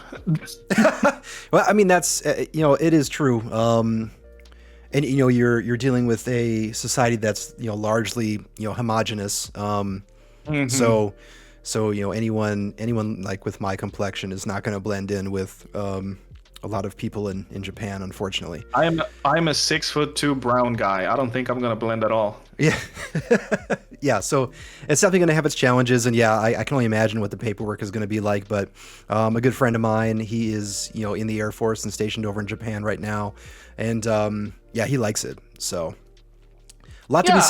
Well, I mean that's it is true. And you're dealing with a society that's largely homogenous.
Mm-hmm.
So anyone like with my complexion is not going to blend in with a lot of people in Japan, unfortunately.
I'm a 6'2" brown guy. I don't think I'm gonna blend at all.
Yeah. Yeah, so it's definitely going to have its challenges, and yeah, I can only imagine what the paperwork is going to be like. But a good friend of mine, he is in the Air Force and stationed over in Japan right now, and yeah, he likes it. So a lot to be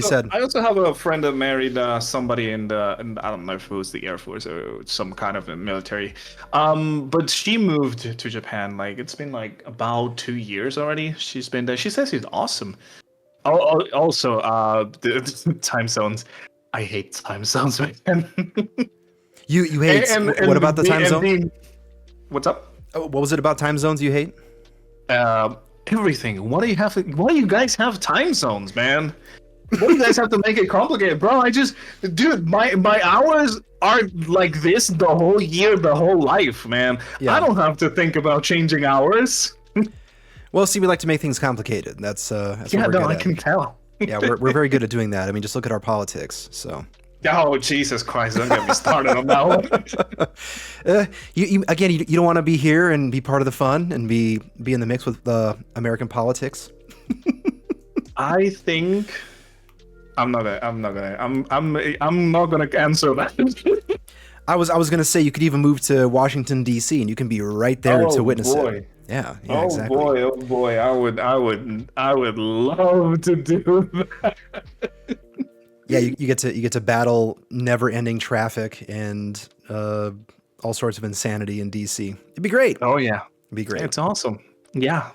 said.
I also have a friend that married somebody in I don't know if it was the Air Force or some kind of a military. But she moved to Japan. Like it's been like about 2 years already. She's been there. She says it's awesome. Also, the time zones. I hate time zones, man.
You hate. What about the time zone?
What's up?
Oh, what was it about time zones you hate?
Everything. Why do you guys have time zones, man? Why do you guys have to make it complicated, bro? Dude, my hours are like this the whole year, the whole life, man. Yeah. I don't have to think about changing hours.
Well, see, we like to make things complicated. That's
Yeah,
what we're
no,
good
I
at.
can tell.
Yeah, we're very good at doing that. I mean, just look at our politics. So,
Oh, Jesus Christ! Don't get me started on that one.
you again, you don't want to be here and be part of the fun and be in the mix with American politics.
I think I'm not gonna answer that.
I was gonna say you could even move to Washington D.C. and you can be right there to
Oh
witness
boy.
it. Yeah,
Oh
exactly.
boy, oh boy, I would love to do that.
Yeah, you get to battle never-ending traffic and all sorts of insanity in DC. It'd be great.
Oh yeah,
It'd be great.
it's awesome. Yeah,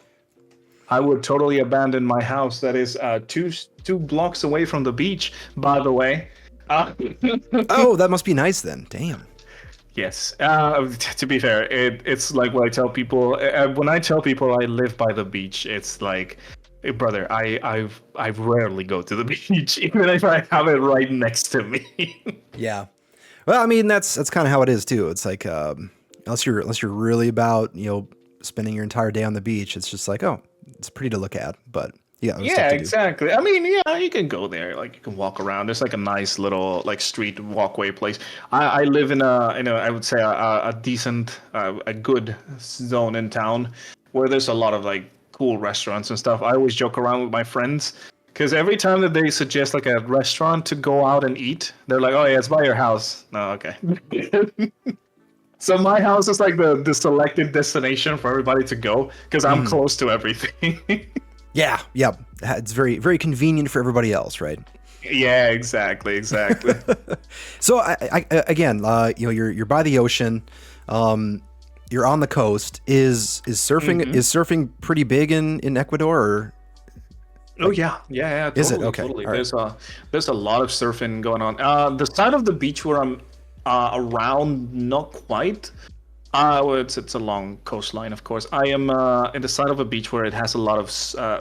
I would totally abandon my house that is two blocks away from the beach. By the way.
Oh, that must be nice then. Damn.
Yes. To be fair, it's like what I tell people. When I tell people I live by the beach, it's like, hey, brother, I rarely go to the beach, even if I have it right next to me.
Yeah. Well, I mean that's kind of how it is too. It's like unless you're really about spending your entire day on the beach, it's just like, oh, it's pretty to look at, but yeah,
Yeah, exactly. I mean, yeah, you can go there. Like you can walk around. There's like a nice little like street walkway place. I live in a I would say a decent a good zone in town where there's a lot of like cool restaurants and stuff. I always joke around with my friends because every time that they suggest like a restaurant to go out and eat, they're like, "Oh yeah, it's by your house." No, okay. So my house is like the selected destination for everybody to go because I'm close to everything.
Yeah, it's very very convenient for everybody else, right?
Yeah, exactly.
So I again, you're by the ocean, you're on the coast. Is surfing pretty big in Ecuador? Or
Oh yeah. Totally,
is it? Okay.
Totally.
All right.
There's a lot of surfing going on. The side of the beach where I'm around, not quite. Well, it's a long coastline, of course. I am in the side of a beach where it has a lot of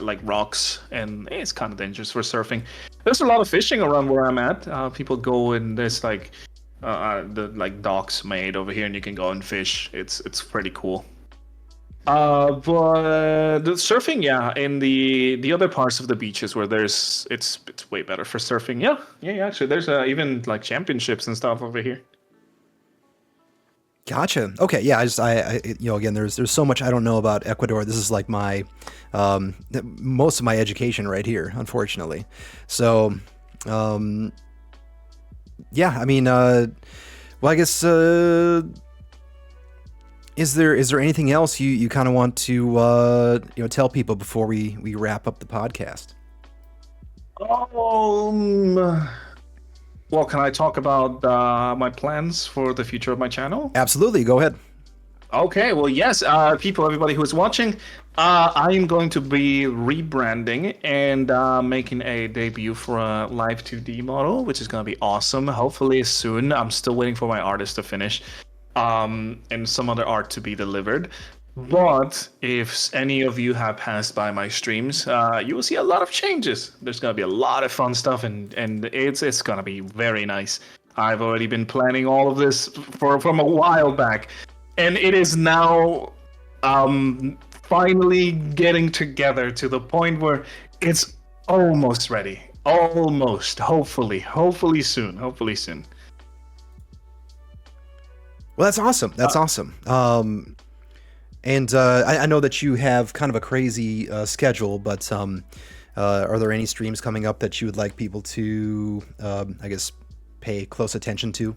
like rocks, and it's kind of dangerous for surfing. There's a lot of fishing around where I'm at. People go and there's like the like docks made over here, and you can go and fish. It's pretty cool. But the surfing, yeah, in the other parts of the beaches where it's way better for surfing. Yeah. Actually, there's even like championships and stuff over here.
Gotcha. Okay. Yeah. I again, there's so much I don't know about Ecuador. This is like my most of my education right here, unfortunately. So, yeah. I mean, well, I guess is there anything else you kind of want to tell people before we wrap up the podcast?
Well, can I talk about my plans for the future of my channel?
Absolutely. Go ahead.
Okay, well, yes, everybody who is watching, I am going to be rebranding and making a debut for a live 2D model, which is going to be awesome. Hopefully soon. I'm still waiting for my artist to finish and some other art to be delivered. But if any of you have passed by my streams, you will see a lot of changes. There's going to be a lot of fun stuff, and it's going to be very nice. I've already been planning all of this from a while back, and it is now finally getting together to the point where it's almost ready. Almost. Hopefully soon.
Well, that's awesome. That's awesome. And I know that you have kind of a crazy schedule, but are there any streams coming up that you would like people to, I guess, pay close attention to?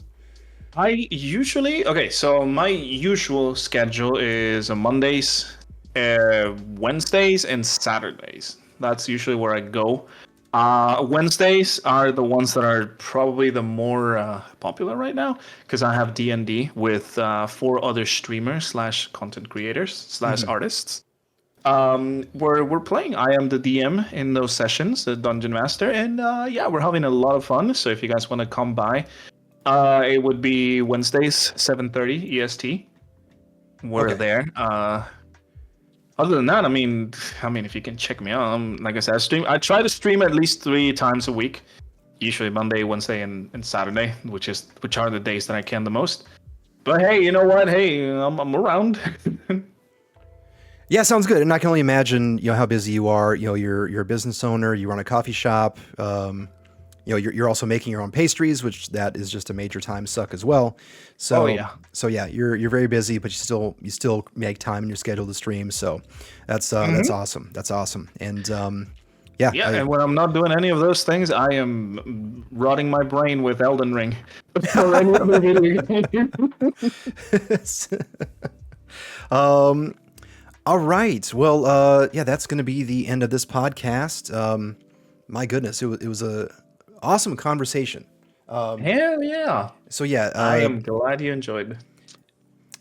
So my usual schedule is Mondays, Wednesdays, and Saturdays. That's usually where I go. Wednesdays are the ones that are probably the more popular right now because I have D&D with 4 other streamers / content creators / artists. We're playing. I am the DM in those sessions, the Dungeon Master, and yeah, we're having a lot of fun. So if you guys want to come by, it would be Wednesdays 7:30 EST. We're there. Other than that, I mean, if you can check me out, like I said, I try to stream at least 3 times a week. Usually Monday, Wednesday, and Saturday, which are the days that I can the most. But hey, you know what? Hey, I'm around.
Yeah, sounds good. And I can only imagine, how busy you are. You're a business owner. You run a coffee shop. You're also making your own pastries, which that is just a major time suck as well.
Oh
So,
yeah.
so yeah, you're very busy, but you still make time in your schedule to stream. So that's awesome. That's awesome. And yeah,
Yeah, and when I'm not doing any of those things, I am rotting my brain with Elden Ring. Or any other video game.
All right. Well, yeah, that's going to be the end of this podcast. My goodness, it was a awesome conversation.
Hell yeah.
So yeah,
I am glad you enjoyed.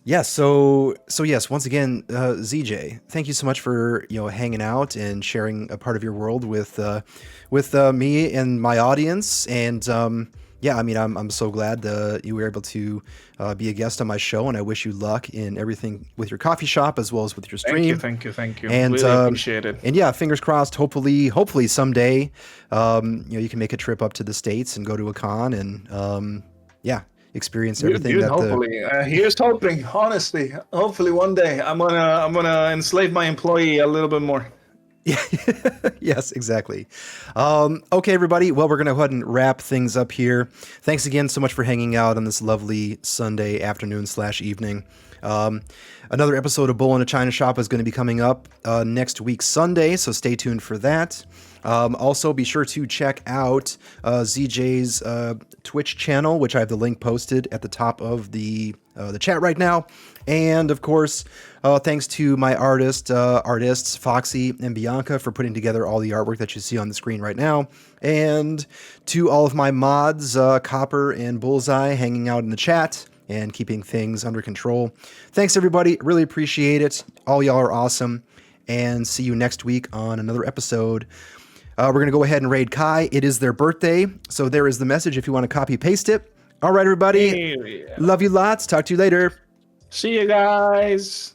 yeah. So yes, once again, ZJ, thank you so much for hanging out and sharing a part of your world with me and my audience. And yeah, I mean, I'm so glad you were able to be a guest on my show, and I wish you luck in everything with your coffee shop as well as with your stream.
Thank you.
And
Really appreciate it.
And yeah, fingers crossed. Hopefully someday, you can make a trip up to the States and go to a con and yeah, experience everything.
Dude, hopefully, here's hoping. Honestly, hopefully one day I'm gonna enslave my employee a little bit more.
Yeah. Yes, exactly. Okay, everybody. Well, we're going to go ahead and wrap things up here. Thanks again so much for hanging out on this lovely Sunday afternoon/evening. Another episode of Bull in a China Shop is going to be coming up next week, Sunday, so stay tuned for that. Also, be sure to check out ZJ's Twitch channel, which I have the link posted at the top of the chat right now. And of course, thanks to my artists Foxy and Bianca for putting together all the artwork that you see on the screen right now. And to all of my mods, Copper and Bullseye, hanging out in the chat and keeping things under control. Thanks, everybody. Really appreciate it. All y'all are awesome. And see you next week on another episode. We're going to go ahead and raid Kai. It is their birthday. So there is the message if you want to copy paste it. All right, everybody.
Hey, yeah.
Love you lots. Talk to you later.
See you guys.